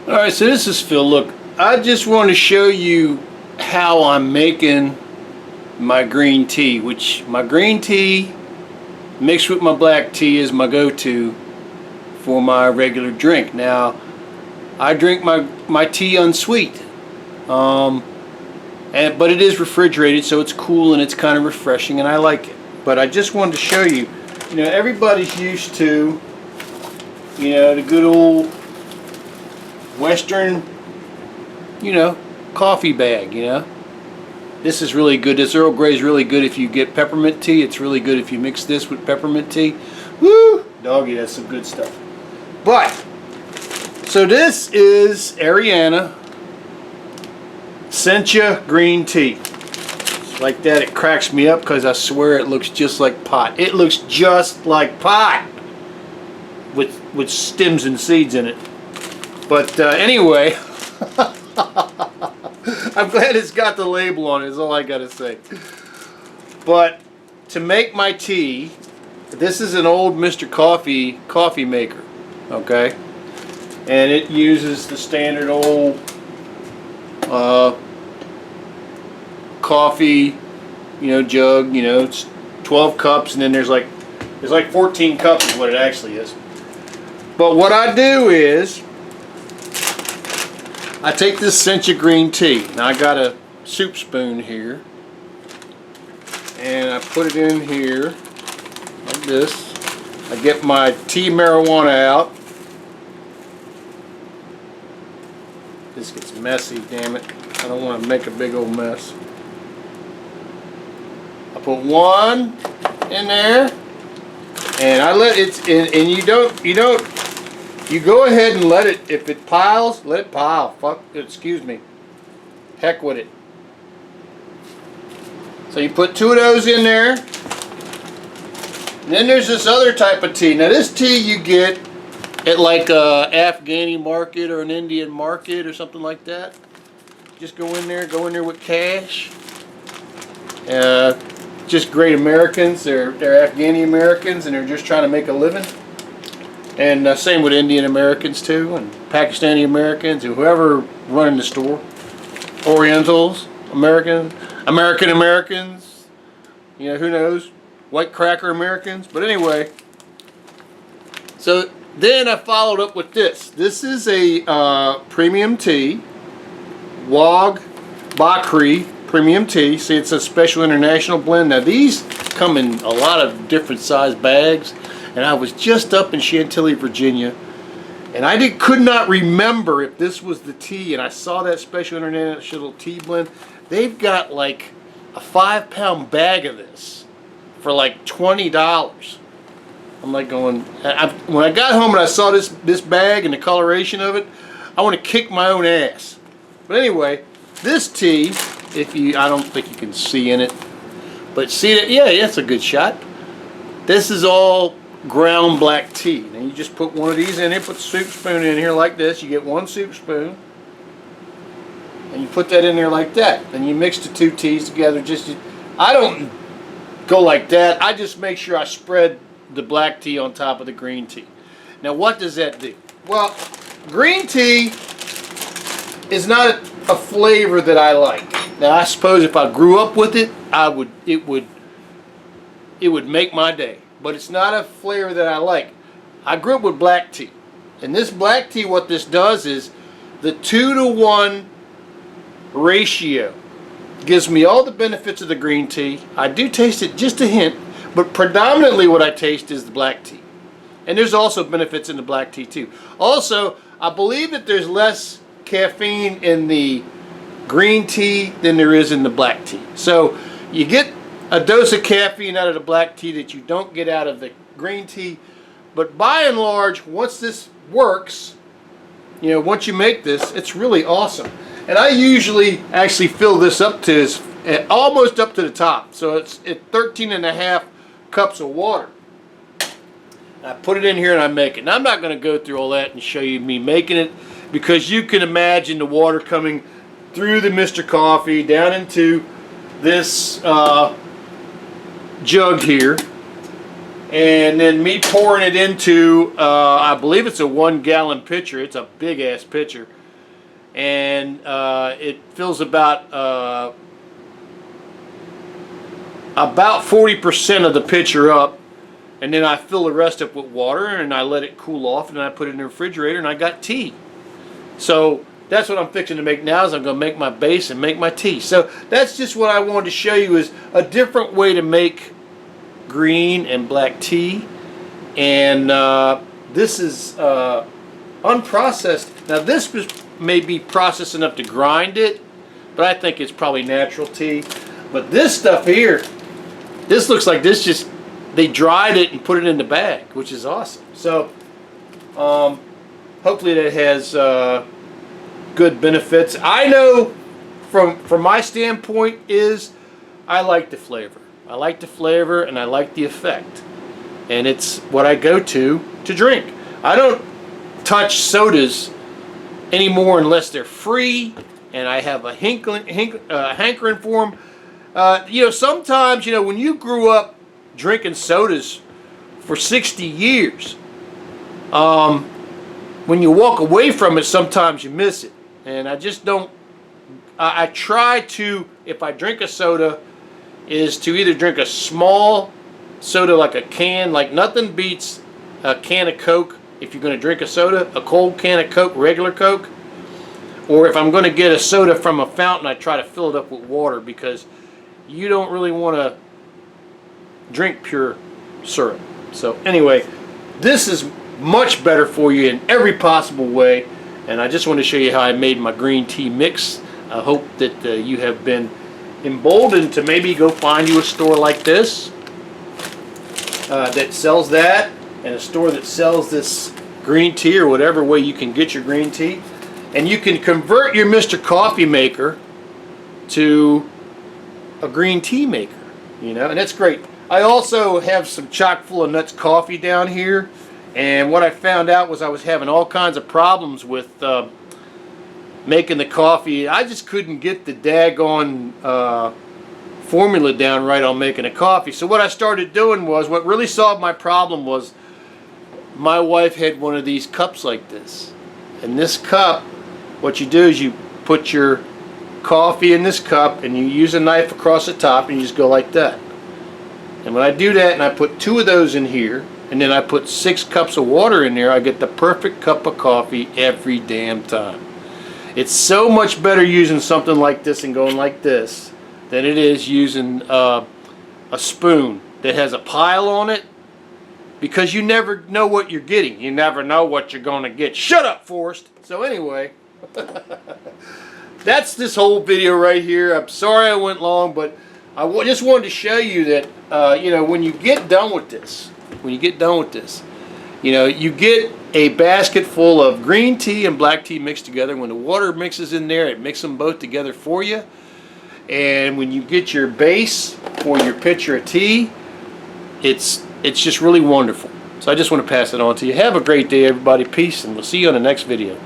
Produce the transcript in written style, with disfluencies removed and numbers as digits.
Alright, so this is Phil. Look, I just want to show you how I'm making my green tea, which my green tea mixed with my black tea is my go-to for my regular drink. Now, I drink my tea unsweetened, but it is refrigerated, so it's cool and it's kind of refreshing, and I like it. But I just wanted to show you, everybody's used to, the good old Western, coffee bag, This is really good. This Earl Grey is really good if you get peppermint tea. It's really good if you mix this with peppermint tea. Woo! Doggy, that's some good stuff. But, so this is Ariana Sencha green tea. Like that, it cracks me up because I swear it looks just like pot. It looks just like pot with stems and seeds in it. But anyway, I'm glad it's got the label on it, is all I gotta say. But to make my tea, this is an old Mr. Coffee maker, okay? And it uses the standard old coffee, jug. It's 12 cups, and then there's like 14 cups is what it actually is. But what I do is I take this Sencha green tea. Now I got a soup spoon here, and I put it in here like this. I get my tea marijuana out. This gets messy, damn it. I don't want to make a big old mess. I put one in there, and I let it, and you go ahead and let it, if it piles, let it pile. Excuse me. Heck with it. So you put two of those in there. And then there's this other type of tea. Now this tea you get at like a Afghani market or an Indian market or something like that. Just go in there with cash. Just great Americans. They're Afghani Americans, and they're just trying to make a living. And same with Indian Americans too, and Pakistani Americans, and whoever running the store. Orientals, American Americans, who knows? White cracker Americans. But anyway, so then I followed up with this. This is a premium tea, Wag Bakri premium tea. See, it's a special international blend. Now these come in a lot of different size bags. And I was just up in Chantilly, Virginia, and I could not remember if this was the tea, and I saw that special international tea blend. They've got like a 5-pound bag of this for like $20. I'm like going, when I got home and I saw this bag and the coloration of it, I want to kick my own ass. But anyway, this tea, I don't think you can see in it, but see that, yeah, it's a good shot. This is all ground black tea. Now you just put one of these in here, put the soup spoon in here like this. You get one soup spoon, and you put that in there like that. And you mix the two teas together. I don't go like that. I just make sure I spread the black tea on top of the green tea. Now what does that do? Well, green tea is not a flavor that I like. Now I suppose if I grew up with it, it would make my day. But it's not a flavor that I like. I grew up with black tea. And this black tea, what this does is the 2-to-1 ratio gives me all the benefits of the green tea. I do taste it just a hint, but predominantly what I taste is the black tea. And there's also benefits in the black tea too. Also, I believe that there's less caffeine in the green tea than there is in the black tea. So you get a dose of caffeine out of the black tea that you don't get out of the green tea. But by and large, once this works, once you make this, it's really awesome. And I usually actually fill this up to almost up to the top. So it's 13.5 cups of water. I put it in here and I make it. Now I'm not going to go through all that and show you me making it, because you can imagine the water coming through the Mr. Coffee down into this jug here, and then me pouring it into, I believe it's a 1-gallon pitcher. It's a big ass pitcher, and it fills about 40% of the pitcher up, and then I fill the rest up with water, and I let it cool off, and then I put it in the refrigerator, and I got tea. So that's what I'm fixing to make now, is I'm going to make my base and make my tea. So that's just what I wanted to show you, is a different way to make green and black tea. And this is unprocessed. Now this was maybe processed enough to grind it, but I think it's probably natural tea. But this stuff here, this looks like this just, they dried it and put it in the bag, which is awesome. So hopefully that has good benefits. I know from my standpoint is I like the flavor. I like the flavor and I like the effect. And it's what I go to drink. I don't touch sodas anymore unless they're free and I have a hankering for them. You know, sometimes, you know, when you grew up drinking sodas for 60 years, when you walk away from it, sometimes you miss it. And I just don't, I try to, if I drink a soda, is to either drink a small soda, like a can, like nothing beats a can of Coke if you're going to drink a soda, a cold can of Coke, regular Coke. Or if I'm going to get a soda from a fountain, I try to fill it up with water, because you don't really want to drink pure syrup. So anyway, this is much better for you in every possible way, and I just want to show you how I made my green tea mix. I hope that you have been emboldened to maybe go find you a store like this that sells that, and a store that sells this green tea, or whatever way you can get your green tea, and you can convert your Mr. Coffee maker to a green tea maker, you know, and that's great. I also have some chock full of nuts coffee down here, and what I found out was I was having all kinds of problems with making the coffee. I just couldn't get the daggone formula down right on making a coffee. So what I started doing was, what really solved my problem was, my wife had one of these cups like this. And this cup, what you do is you put your coffee in this cup and you use a knife across the top and you just go like that. And when I do that and I put 2 of those in here, and then I put 6 cups of water in there, I get the perfect cup of coffee every damn time. It's so much better using something like this and going like this than it is using a spoon that has a pile on it, because you never know what you're getting. You never know what you're going to get. Shut up, Forrest! So anyway, that's this whole video right here. I'm sorry I went long, but I just wanted to show you that, you know, when you get done with this, you know, you get a basket full of green tea and black tea mixed together. When the water mixes in there, it mixes them both together for you. And when you get your base for your pitcher of tea, it's just really wonderful. So I just want to pass it on to you. Have a great day, everybody. Peace, and we'll see you on the next video.